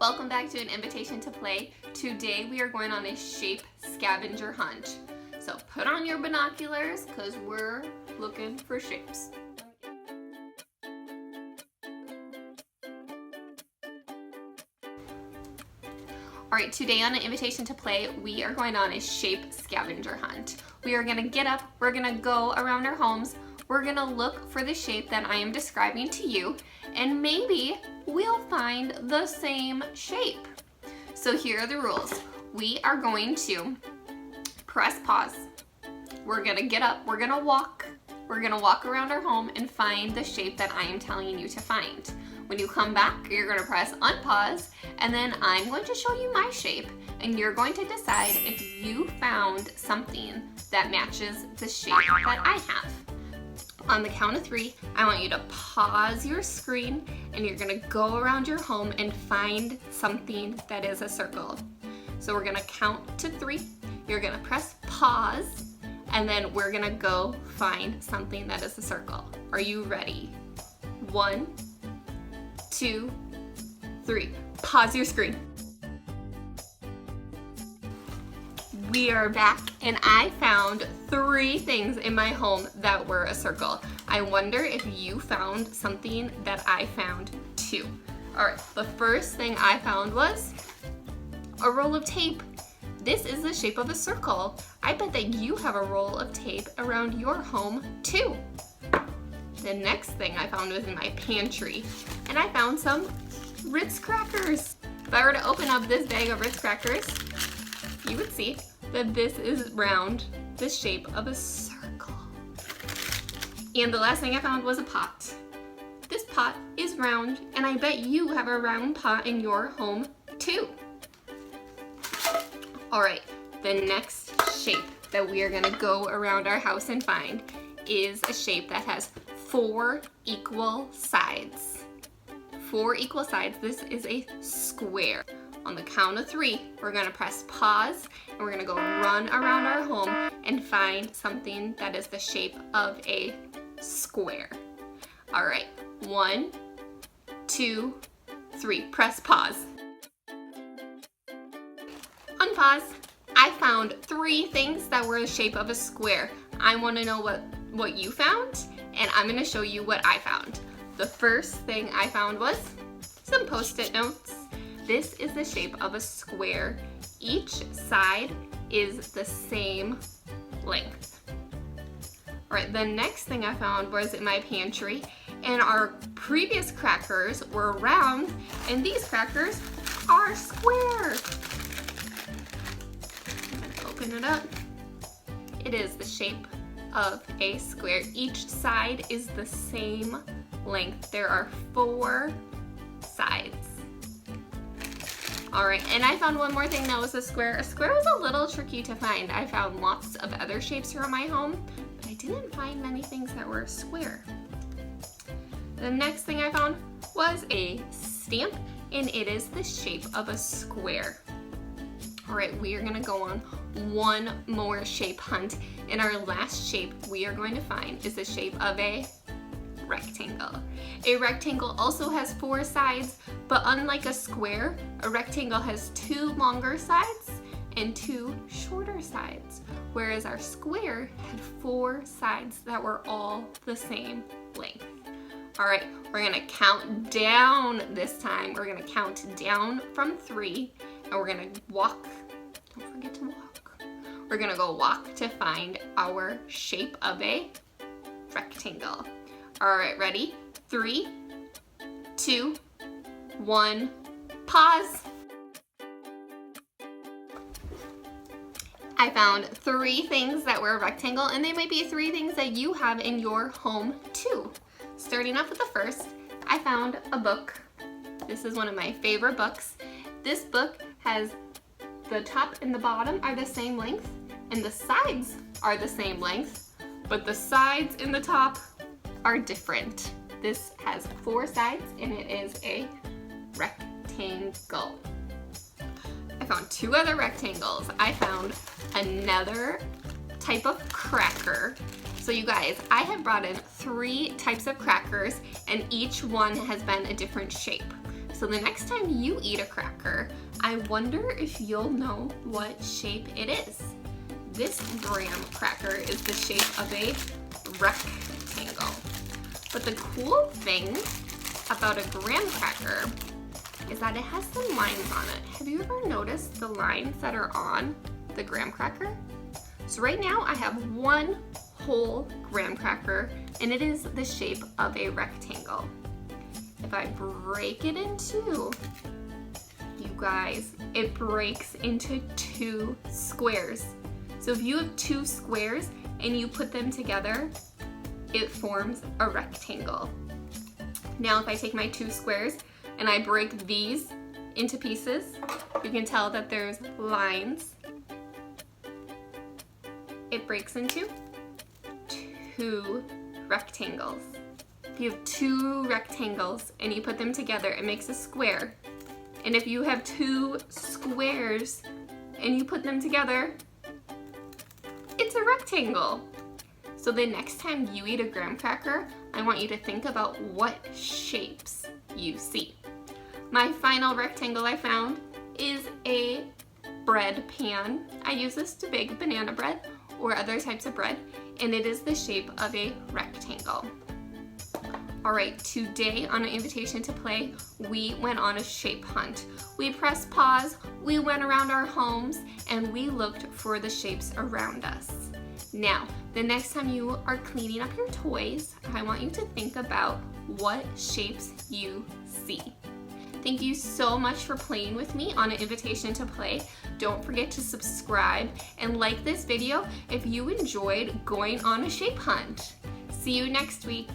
Welcome back to an invitation to play. Today we are going on a shape scavenger hunt. So put on your binoculars because we're looking for shapes. Alright, today on an invitation to play, we are going on a shape scavenger hunt. We are going to get up, we're going to go around our homes, we're going to look for the shape that I am describing to you, and maybe we'll find the same shape. So here are the rules. We are going to press pause. We're going to get up, we're going to walk around our home and find the shape that I am telling you to find. When you come back, you're going to press unpause, and then I'm going to show you my shape, and you're going to decide if you found something that matches the shape that I have. On the count of 3, I want you to pause your screen, and you're going to go around your home and find something that is a circle. So we're going to count to 3, you're going to press pause, and then we're going to go find something that is a circle. Are you ready? 1, 2, 3. Pause your screen. We are back, and I found 3 things in my home that were a circle. I wonder if you found something that I found too. All right, the first thing I found was a roll of tape. This is the shape of a circle. I bet that you have a roll of tape around your home too. The next thing I found was in my pantry, and I found some Ritz crackers. If I were to open up this bag of Ritz crackers, you would see that this is round, the shape of a circle. And the last thing I found was a pot. This pot is round, and I bet you have a round pot in your home too. All right, the next shape that we are gonna go around our house and find is a shape that has 4 equal sides. 4 equal sides. This is a square. On the count of 3, we're going to press pause, and we're going to go run around our home and find something that is the shape of a square. All right, 1, 2, 3. Press pause. Unpause. I found 3 things that were the shape of a square. I want to know what you found, and I'm going to show you what I found. The first thing I found was some Post-it notes. This is the shape of a square. Each side is the same length. All right, the next thing I found was in my pantry, and our previous crackers were round, and these crackers are square. I'm gonna open it up. It is the shape of a square. Each side is the same length. There are 4 sides. All right, and I found one more thing that was a square. A square was a little tricky to find. I found lots of other shapes around my home, but I didn't find many things that were a square. The next thing I found was a stamp, and it is the shape of a square. All right, we are gonna go on one more shape hunt, and our last shape we are going to find is the shape of a rectangle. A rectangle also has 4 sides, but unlike a square, a rectangle has 2 longer sides and 2 shorter sides, whereas our square had 4 sides that were all the same length. All right, we're gonna count down this time. We're gonna count down from 3, and we're gonna walk. Don't forget to walk. We're gonna go walk to find our shape of a rectangle. All right, ready? 3, 2, 1, pause. I found 3 things that were a rectangle, and they might be 3 things that you have in your home too. Starting off with the first, I found a book. This is one of my favorite books. This book has the top and the bottom are the same length, and the sides are the same length, but the sides in the top are different. This has 4 sides, and it is a rectangle. I found 2 other rectangles. I found another type of cracker. So you guys, I have brought in 3 types of crackers, and each one has been a different shape. So the next time you eat a cracker, I wonder if you'll know what shape it is. This graham cracker is the shape of a rectangle. But the cool thing about a graham cracker is that it has some lines on it. Have you ever noticed the lines that are on the graham cracker? So right now I have one whole graham cracker and it is the shape of a rectangle. If I break it in two, you guys, it breaks into 2 squares. So if you have 2 squares and you put them together, it forms a rectangle. Now if I take my 2 squares and I break these into pieces, you can tell that there's lines. It breaks into 2 rectangles. If you have 2 rectangles and you put them together, it makes a square. And if you have 2 squares and you put them together, it's a rectangle. So the next time you eat a graham cracker, I want you to think about what shapes you see. My final rectangle I found is a bread pan. I use this to bake banana bread or other types of bread, and it is the shape of a rectangle. All right, today on an invitation to play, we went on a shape hunt. We pressed pause, we went around our homes, and we looked for the shapes around us. Now, the next time you are cleaning up your toys, I want you to think about what shapes you see. Thank you so much for playing with me on an invitation to play. Don't forget to subscribe and like this video if you enjoyed going on a shape hunt. See you next week.